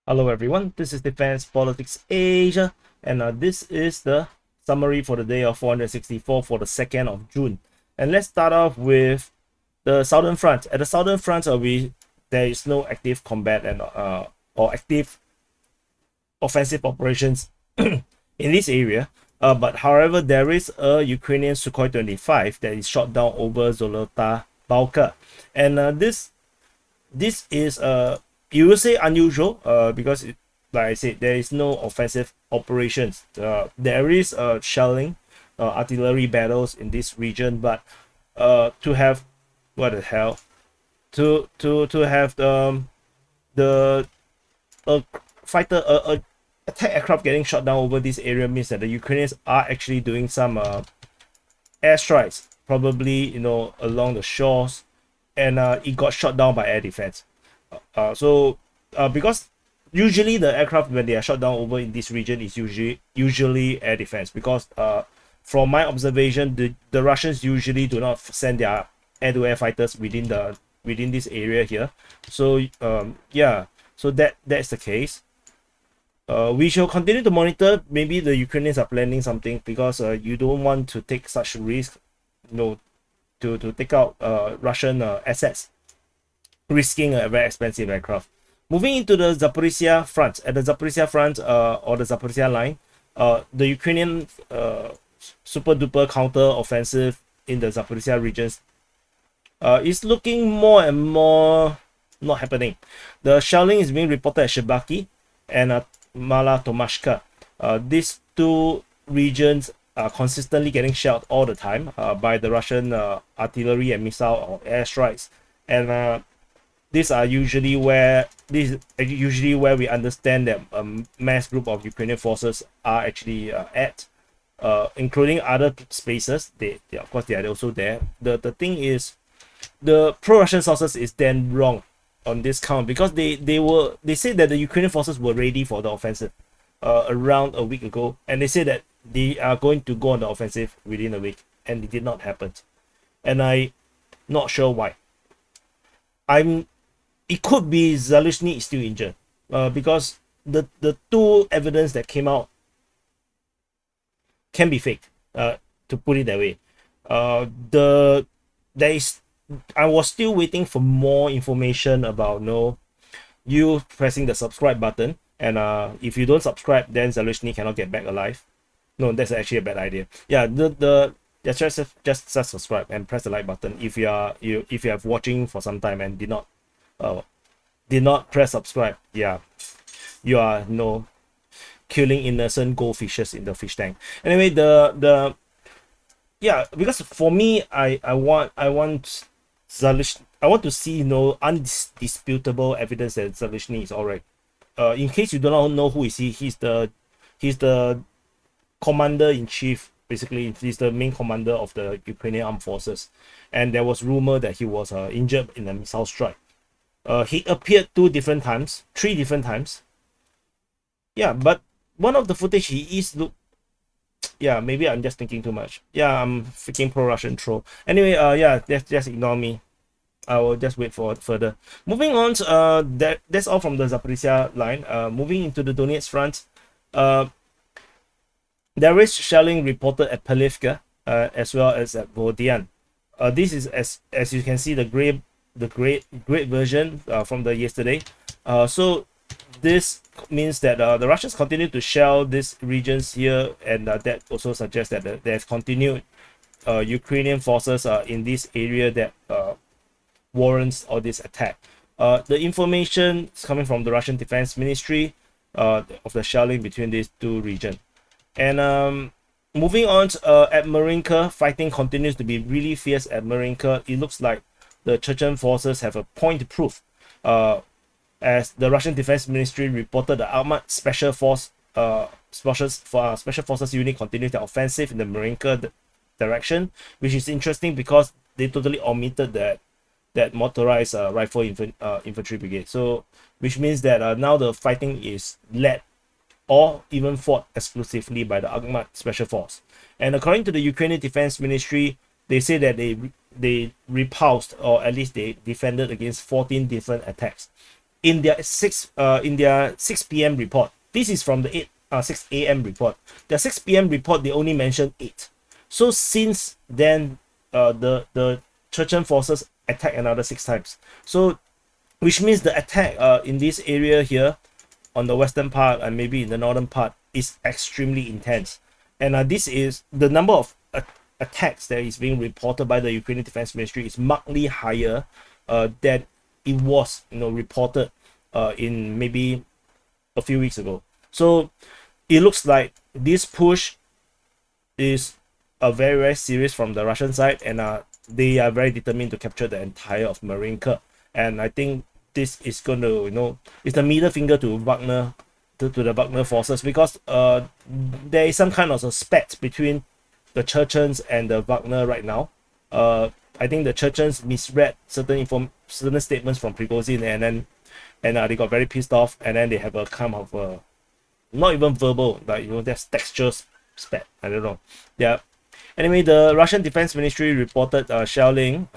Hello everyone, this is Defense Politics Asia, and this is the summary for the day of 464 for the 2nd of June. And let's start off with the Southern Front. At the Southern Front, there is no active combat and or active offensive operations in this area. But however, there is a Ukrainian Sukhoi 25 that is shot down over Zolota Balka, and this is you will say unusual because like I said, there is no offensive operations. There is shelling, artillery battles in this region, but to have what the hell to have the fighter attack aircraft getting shot down over this area means that the Ukrainians are actually doing some airstrikes, probably along the shores, and it got shot down by air defense. Because usually the aircraft when they are shot down over in this region is usually air defense, because from my observation, the Russians usually do not send their air-to-air fighters within this area here. So yeah, so that's the case. We shall continue to monitor. Maybe the Ukrainians are planning something, because you don't want to take such risk, to take out Russian assets, risking a very expensive aircraft. Moving into the Zaporizhzhia Front. At the Zaporizhzhia Front, or the Zaporizhzhia line, the Ukrainian super duper counter offensive in the Zaporizhzhia regions is looking more and more not happening. The shelling is being reported at Shebaki and Mala Tomashka. These two regions are consistently getting shelled all the time by the Russian artillery and missile or airstrikes, and these are usually where we understand that a mass group of Ukrainian forces are actually at, including other spaces. They of course they are also there. The thing is, the pro-Russian sources is then wrong on this count, because they said that the Ukrainian forces were ready for the offensive around a week ago, and they said that they are going to go on the offensive within a week, and it did not happen. And I'm not sure why. It could be Zaluzhny is still injured, because the two evidence that came out can be faked, to put it that way. I was still waiting for more information about you pressing the subscribe button, and if you don't subscribe, then Zaluzhny cannot get back alive. No, that's actually a bad idea. Yeah, just subscribe and press the like button if you have watching for some time and did not press subscribe. Yeah, you are killing innocent goldfishes in the fish tank. Anyway, because for me, I want Zaluzhny. I want to see undisputable evidence that Zaluzhny is alright. In case you do not know who is he, he's the commander-in-chief. Basically, he's the main commander of the Ukrainian armed forces, and there was rumor that he was injured in a missile strike. He appeared three different times. Yeah, but one of the footage yeah, maybe I'm just thinking too much. Yeah, I'm freaking pro-Russian troll. Anyway, yeah, just ignore me. I will just wait for further. Moving on, that's all from the Zaporizhzhia line. Moving into the Donetsk Front, there is shelling reported at Pelivka, as well as at Vodian. This is as you can see, the great version from the yesterday. So this means that the Russians continue to shell these regions here, and that also suggests that there's continued Ukrainian forces in this area that warrants all this attack. The information is coming from the Russian Defense Ministry of the shelling between these two regions. And moving on at Marinka, fighting continues to be really fierce at Marinka. It looks like the Chechen forces have a point to prove, as the Russian Defense Ministry reported the Bakhmut Special Forces unit continues their offensive in the Marinka direction, which is interesting because they totally omitted that motorized rifle infantry brigade. So, which means that now the fighting is led or even fought exclusively by the Bakhmut Special Force. And according to the Ukrainian Defense Ministry, they say that they repulsed, or at least they defended against 14 different attacks. in their 6 p.m. report. This is from the 6 a.m. report. The 6 p.m. report, they only mentioned 8. So since then, the Chechen forces attack another 6 times. So which means the attack in this area here on the western part and maybe in the northern part is extremely intense. And this is the number of attacks that is being reported by the Ukrainian Defense Ministry is markedly higher than it was, reported in maybe a few weeks ago. So it looks like this push is very, very serious from the Russian side, and they are very determined to capture the entire of Marinka. And I think this is going to, it's the middle finger to Wagner, to the Wagner forces, because there is some kind of a spat between the Chechens and the Wagner right now. I think the Chechens misread certain statements from Prigozhin, and they got very pissed off, and then they have a kind of not even verbal, but there's texture spat. I don't know. Yeah. Anyway, the Russian Defense Ministry reported shelling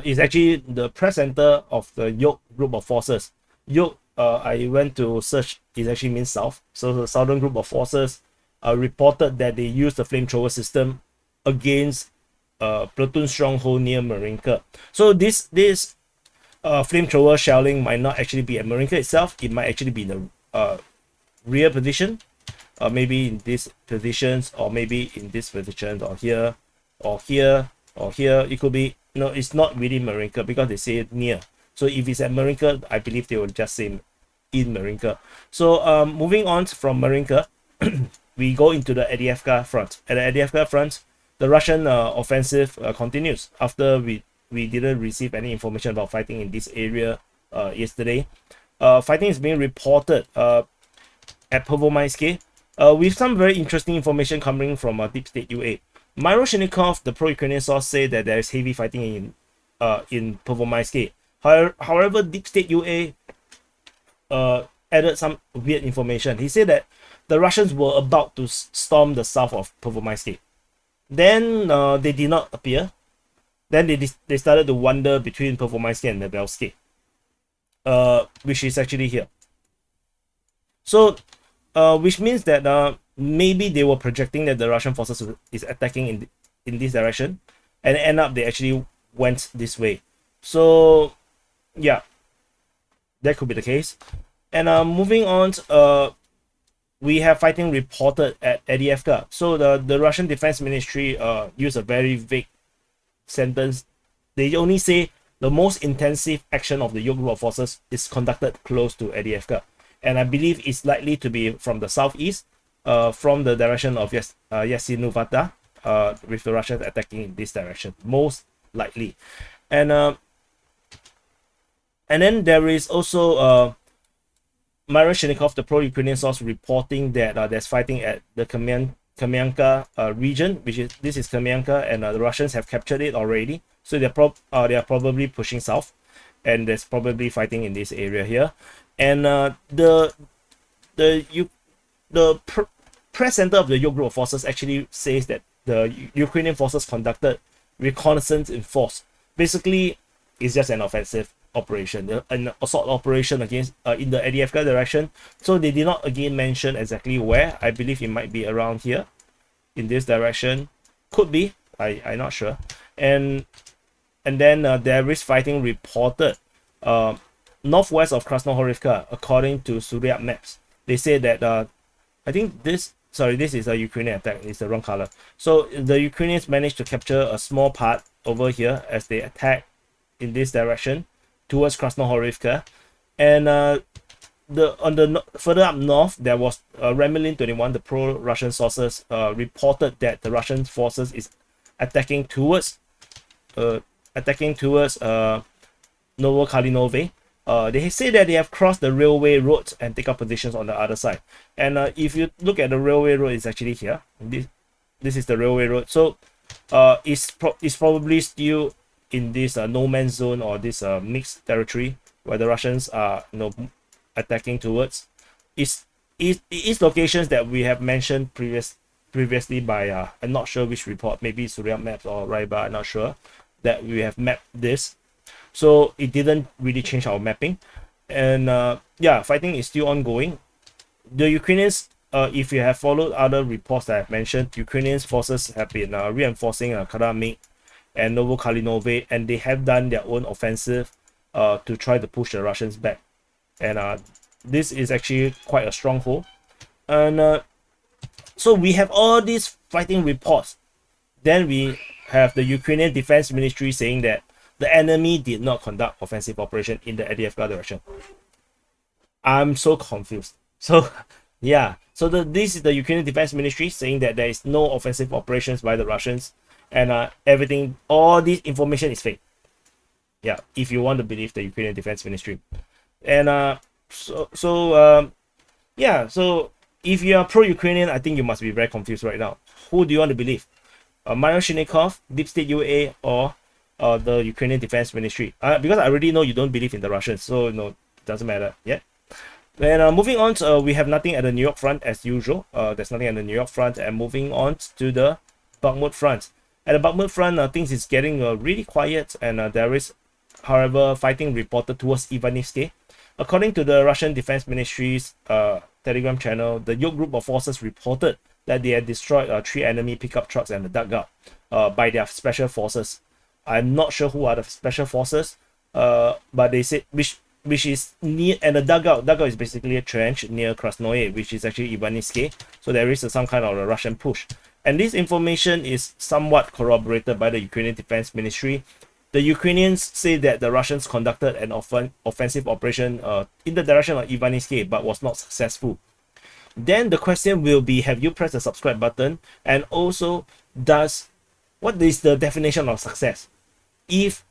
is actually the press center of the Yuk group of forces. Yuk, I went to search, it actually means south. So the southern group of forces reported that they used the flamethrower system against platoon stronghold near Marinka. So this flamethrower shelling might not actually be at Marinka itself. It might actually be in the rear position, maybe in these positions, or maybe in this position, or here, or here, or here. It could be, it's not really Marinka because they say near. So if it's at Marinka, I believe they will just say in Marinka. So moving on from Marinka, we go into the Avdiivka Front. At the Avdiivka Front, the Russian offensive continues after we didn't receive any information about fighting in this area yesterday. Fighting is being reported at Pervomaisky with some very interesting information coming from Deep State UA. Masyutivka, the pro-Ukrainian source, say that there is heavy fighting in Pervomaisky. However, Deep State UA added some weird information. He said that the Russians were about to storm the south of Pervomaisky. Then they did not appear. Then they started to wander between Pervomaisky and Nebelsky, which is actually here. So, which means that maybe they were projecting that the Russian forces is attacking in this direction, and end up they actually went this way. So, yeah, that could be the case. And moving on, we have fighting reported at Avdiivka. So the Russian Defense Ministry used a very vague sentence. They only say the most intensive action of the Yuk group of forces is conducted close to Avdiivka, and I believe it's likely to be from the southeast, from the direction of Yasinuvata, with the Russians attacking in this direction, most likely. And then there is also Masyutivka, the pro-Ukrainian source, reporting that there's fighting at the Kreminna region, this is Kreminna, and the Russians have captured it already. So they are probably pushing south, and there's probably fighting in this area here. And the press center of the Yuk group of forces actually says that the Ukrainian forces conducted reconnaissance in force. Basically, it's just an offensive operation, an assault operation against in the Avdiivka direction. So they did not again mention exactly where. I believe it might be around here, in this direction. Could be. I'm not sure. And then there is fighting reported northwest of Krasnohorivka, according to SITREP maps. They say that I think this is a Ukrainian attack. It's the wrong color. So the Ukrainians managed to capture a small part over here as they attack in this direction towards Krasnohorivka. And further up north, there was Remelin 21, the pro-Russian sources reported that the Russian forces is attacking towards Novokalinove. They say that they have crossed the railway road and take up positions on the other side. And if you look at the railway road, it's actually here. This is the railway road. So it's probably still in this no man's zone, or this mixed territory where the Russians are attacking towards. It is locations that we have mentioned previously by I'm not sure which report, maybe SITREP maps or Raiba, I'm not sure, that we have mapped this. So it didn't really change our mapping. And yeah, fighting is still ongoing. The Ukrainians, if you have followed other reports that I've mentioned, Ukrainian forces have been reinforcing Karamik and Novokalinove, and they have done their own offensive to try to push the Russians back. And this is actually quite a stronghold. And so we have all these fighting reports. Then we have the Ukrainian Defense Ministry saying that the enemy did not conduct offensive operation in the Avdiivka direction. I'm so confused. So yeah, so this is the Ukrainian Defense Ministry saying that there is no offensive operations by the Russians, and everything, all this information is fake. Yeah, if you want to believe the Ukrainian Defense Ministry. And yeah, so if you are pro-Ukrainian, I think you must be very confused right now. Who do you want to believe? Mario Shinikov, Deep State UA, or the Ukrainian Defense Ministry? Because I already know you don't believe in the Russians, so no, it doesn't matter. Yeah. And moving on, we have nothing at the New York front as usual. There's nothing at the New York front. And moving on to the Bakhmut front. At the Bakhmut front, things is getting really quiet, and there is, however, fighting reported towards Ivanivsky. According to the Russian Defense Ministry's Telegram channel, the Yoke group of forces reported that they had destroyed 3 enemy pickup trucks and a dugout by their special forces. I'm not sure who are the special forces, but they said which is near, and the dugout is basically a trench near Krasnoye, which is actually Ivanivsky. So there is some kind of a Russian push. And this information is somewhat corroborated by the Ukrainian Defense Ministry. The Ukrainians say that the Russians conducted an offensive operation in the direction of Ivanivsky, but was not successful. Then the question will be, have you pressed the subscribe button? And also, what is the definition of success? If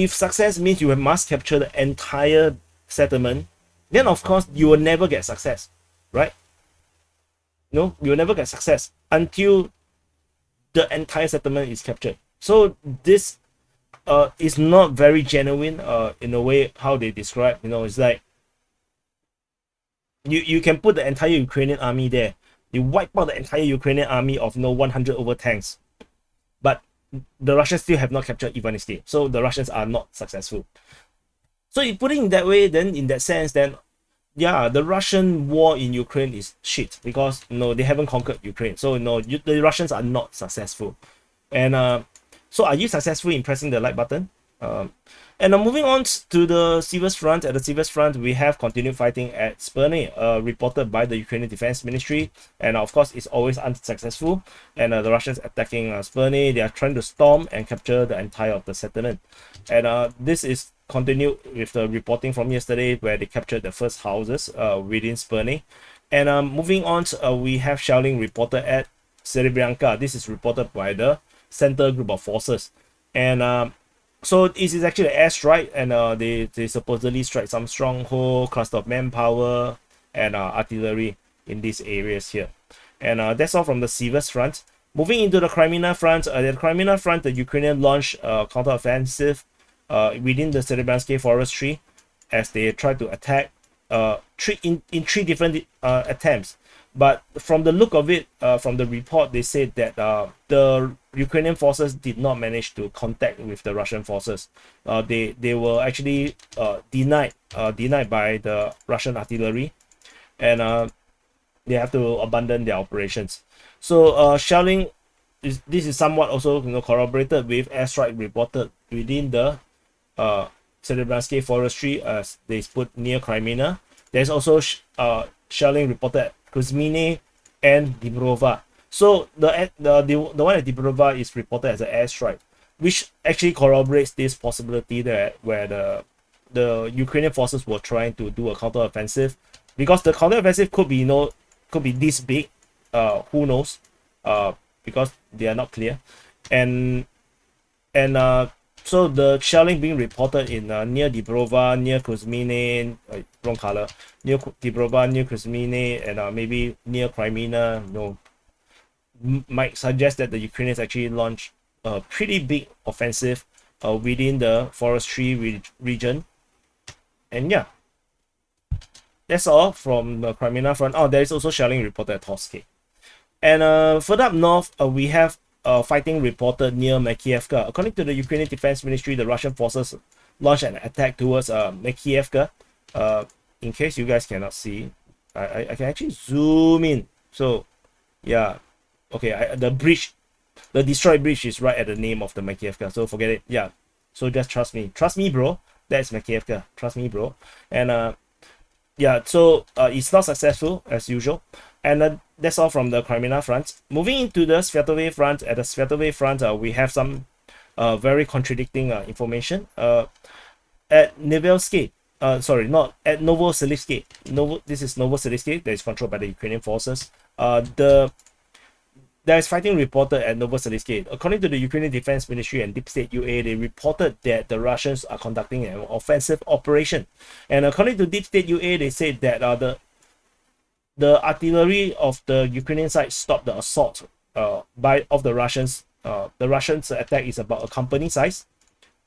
success means you must capture the entire settlement, then of course you will never get success, right? No, you will never get success until the entire settlement is captured. So this is not very genuine in a way how they describe. It's like you can put the entire Ukrainian army there, you wipe out the entire Ukrainian army of 100 over tanks, but the Russians still have not captured Ivanivsky, so the Russians are not successful. So you put it in that way, then in that sense, then yeah, the Russian war in Ukraine is shit, because they haven't conquered Ukraine, so the Russians are not successful. And so are you successful in pressing the like button? And moving on to the Siversk Front. At the Siversk Front, we have continued fighting at Spurny, reported by the Ukrainian Defense Ministry. And of course, it's always unsuccessful. And the Russians attacking Spurny, they are trying to storm and capture the entire of the settlement. And this is continued with the reporting from yesterday, where they captured the first houses within Spurny. And moving on, we have shelling reported at Serebrenka. This is reported by the Center Group of Forces. And so this is actually an airstrike, and they supposedly strike some stronghold, cluster of manpower, and artillery in these areas here. And that's all from the Siversk Front. Moving into the Kreminna Front. At the Kreminna Front, the Ukrainian launched a counteroffensive within the Serebrensk forestry as they tried to attack in 3 different attempts. But from the look of it, from the report, they said that the Ukrainian forces did not manage to contact with the Russian forces. They were actually denied by the Russian artillery, and they have to abandon their operations. So shelling this is somewhat also corroborated with airstrike reported within the Serebrensk forestry as they put near Kreminna. There's also shelling reported at Kuzmine and Dniprova. So the one at Dniprova is reported as an airstrike, which actually corroborates this possibility that where the Ukrainian forces were trying to do a counteroffensive, because the counteroffensive could be this big. Who knows? Because they are not clear, and so the shelling being reported in near Dniprova, near Kuzmine, wrong color, near Dniprova, near Kuzmine, and maybe near Kreminna, might suggest that the Ukrainians actually launched a pretty big offensive within the forestry region. And yeah, that's all from the Kreminna Front. Oh, there is also shelling reported at Torsky. And further up north, we have fighting reported near Masyutivka. According to the Ukrainian Defense Ministry, the Russian forces launched an attack towards Masyutivka. In case you guys cannot see, I can actually zoom in. So yeah, okay, the bridge, the destroyed bridge is right at the name of the Masyutivka, so forget it. Yeah, so just trust me bro, that's Masyutivka, trust me bro. And yeah, so it's not successful as usual. And that's all from the Kreminna Front. Moving into the Svatove Front. At the Svatove Front, we have some very contradicting information. At Nevelsky, sorry, not at Novoselivsky. This is Novoselivsky that is controlled by the Ukrainian forces. There is fighting reported at Novoselivsky. According to the Ukrainian Defense Ministry and Deep State UA, they reported that the Russians are conducting an offensive operation. And according to Deep State UA, they said that the artillery of the Ukrainian side stopped the assault of the Russians. The Russians' attack is about a company size.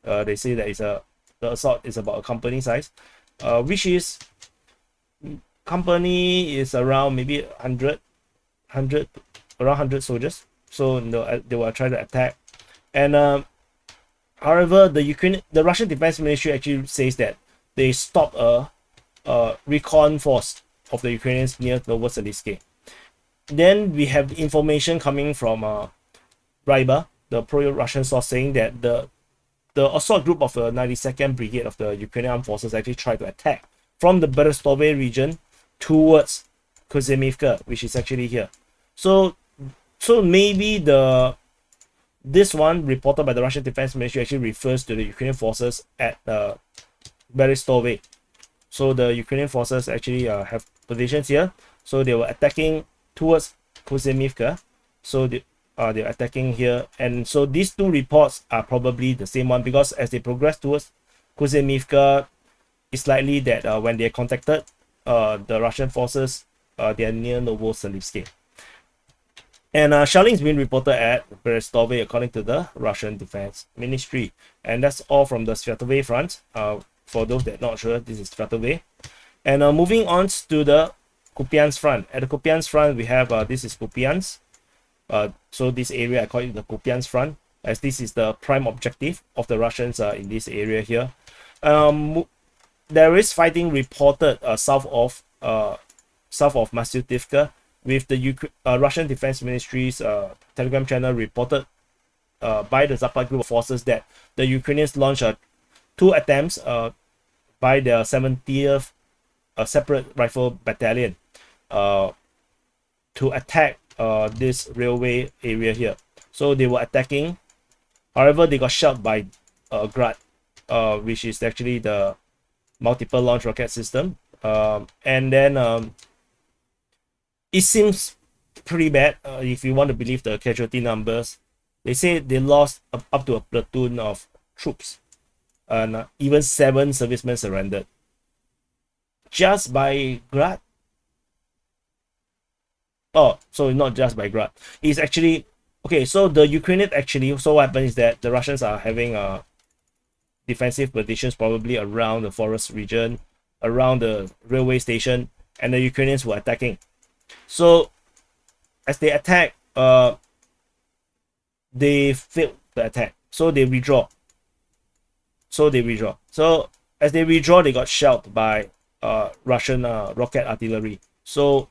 They say that the assault is about a company size, which is company is around maybe 100 around 100 soldiers. So they will try to attack. And however, the Russian Defense Ministry actually says that they stopped a recon force of the Ukrainians near Novoselivsky. Then we have information coming from Ryba, the pro-Russian source, saying that the assault group of the 92nd Brigade of the Ukrainian Armed Forces actually tried to attack from the Berestove region towards Kuzemivka, which is actually here. So maybe this one reported by the Russian Defense Ministry actually refers to the Ukrainian forces at Berestove. So the Ukrainian forces actually have positions here. So they were attacking towards Kuzemivka. So they're attacking here. And so these two reports are probably the same one, because as they progress towards Kuzemivka, it's likely that when they are contacted, the Russian forces, they are near Novoselivsky. And shelling is being reported at Berestove according to the Russian Defense Ministry. And that's all from the Svatove Front. For those that are not sure, this is Svatove. And moving on to the Kupyansk Front. At the Kupyansk Front, we have this is Kupyansk. So this area, I call it the Kupyansk Front, as this is the prime objective of the Russians in this area here. There is fighting reported south of Masyutivka, with the Russian Defense Ministry's Telegram channel reported by the Zaporizhzhia group of forces that the Ukrainians launched 2 attempts by the 70th Separate Rifle Battalion to attack this railway area here. So they were attacking. However, they got shot by Grad, which is actually the multiple launch rocket system. And then it seems pretty bad if you want to believe the casualty numbers. They say they lost up to a platoon of troops, and even 7 servicemen surrendered just by Grad. Oh, so not just by Grad. It's actually okay. So the Ukrainians actually, so what happens is that the Russians are having defensive positions probably around the forest region, around the railway station, and the Ukrainians were attacking. So as they attack, they failed the attack. So they withdraw. So as they withdraw, they got shelled by Russian rocket artillery. So,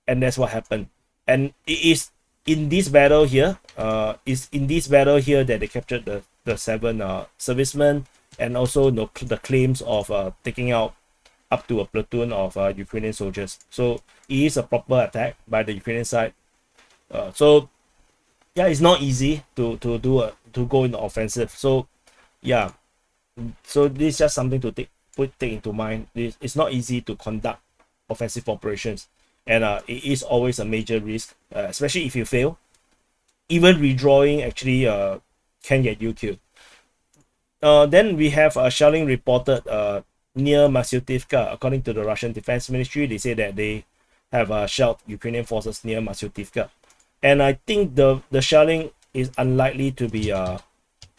and that's what happened. And it is in this battle here, that they captured the 7 servicemen, and also the claims of taking out up to a platoon of Ukrainian soldiers. So it is a proper attack by the Ukrainian side. So yeah, it's not easy to go in the offensive. So yeah, so this is just something to take into mind. It's not easy to conduct offensive operations, and it is always a major risk, especially if you fail. Even withdrawing actually can get you killed. Then we have shelling reported near Masyutivka. According to the Russian Defense Ministry, they say that they have shelled Ukrainian forces near Masyutivka. And I think the shelling is unlikely to be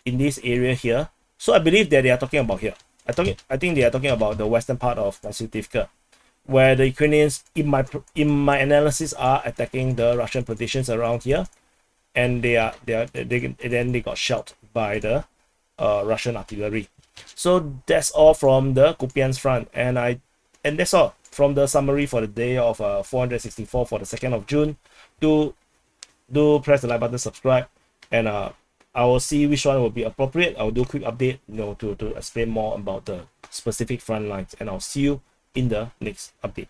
in this area here. So I believe that they are talking about here. I think they are talking about the western part of Masyutivka, where the Ukrainians, in my analysis, are attacking the Russian positions around here, and they got shelled by the Russian artillery. So that's all from the Kupyansk Front, and that's all from the summary for the day of 464 for the 2nd of June. Do press the like button, subscribe, and I will see which one will be appropriate. I'll do a quick update, to explain more about the specific front lines, and I'll see you in the next update.